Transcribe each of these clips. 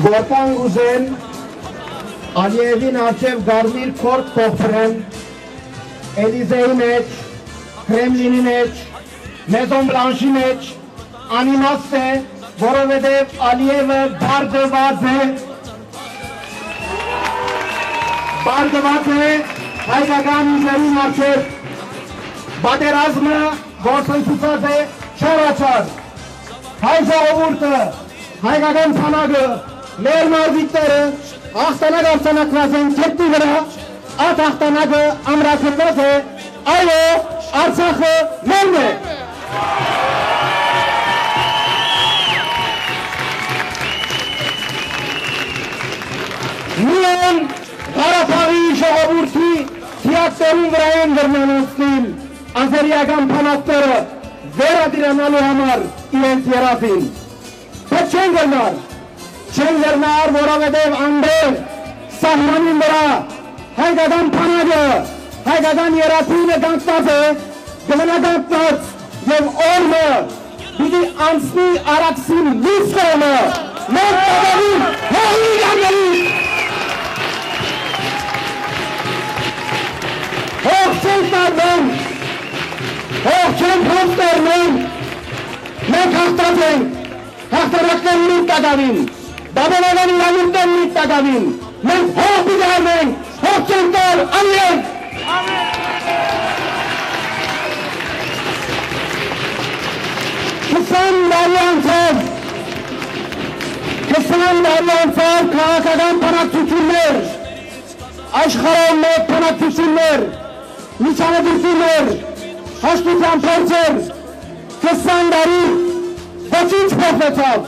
Որքան ուզեն Ալիևին արջև գարմիր քորդ կողտրեն Էլիզեի մեջ, Կրեմլինի մեջ, Մեզոն Բլանշի մեջ անիմաստ է, որովհետև Ալիևը բարգված է հայկական ուժերին արջև պատերազմը գործընթացած է չորաչար հայ ժողովուրդը, հայկական բանակը մեր մարզիկները հաղթանակ արձանագրված են քեթի վրա, այդ հաղթանակը ամրացված է, այո, Արցախը մերն է։ Միայն Ղարաբաղի ժողովրդի թիակտորին վրա են վերնանացնիլ ազերիական բանակները վերադիրանալու համար իրենց երազին։ Բայց չեն գերնար, որովհետև անդեր սահմանին վրա հայկական բանակը, հայկական երազինը կանգնած է, գմնակացած և օրմը պիտի անցնի Արաքսին մյուս կողմը, մեր տաղավին հողի գարներից, հող չեն տարվեն, հող չեն փոստերնեն, մենք հաղթած ենք, հաղթարակներն իր տաղավին, բաբանական իրանուններն իր տաղավին, մենք հող բիդարվենք, հող չեն տար, ամեն։ 20 տարի անցավ քաղաքական բանակցություններ, աշխարհում մեծ բանակցություններ, միջամտություններ, հաշտության փորձեր, 20 տարի ոչինչ փոխվեցավ,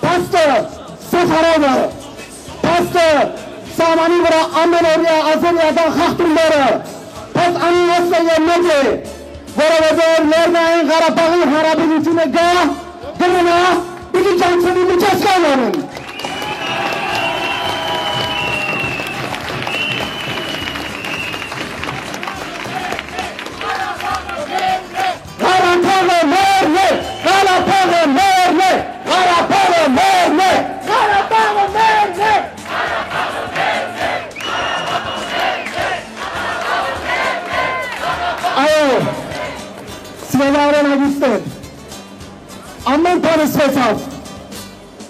փաստը սոխարովը, փաստը սահմանի վրա ամենօրյա ազերիական խախտումները, փաստ անիմաստը և մեծ է, որովհետև Լեռնային Ղարաբաղի Հանրապետությունը գա, գնա, պիտի ջանցնի միջազգային օրեն։ Ղարաբաղը մերն է, Ղարաբաղը մերն է, Ղարաբաղը մերն է, Ղարաբաղը մերն է։ Այո, սիրելիներ հագուստներ, ամեն բան սկսվեցավ,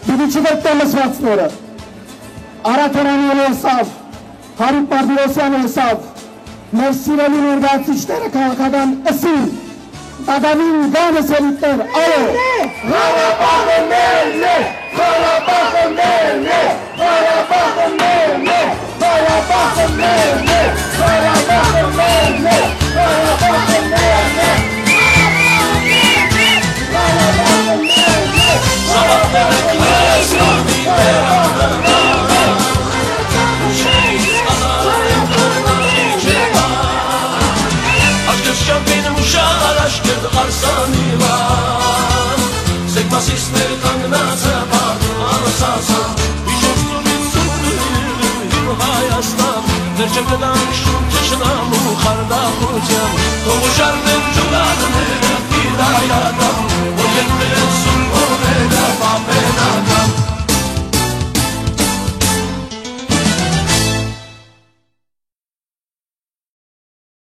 պիտի չվերտեմ լսվածները, Արաքելյանը լսավ, Հարիկ Մարտիրոսյանը լսավ, մեր սիրելի ներկայացուցիչները քաղաքական ըսին, Ադամին գանս էլիտներ, այո, Ղարաբաղը մերն է, Ղարաբաղը մերն է, Ղարաբաղը մերն է, Ղարաբաղը մերն է, Ղարաբաղը մերն է, Ղարաբաղը մերն է, Ողջույն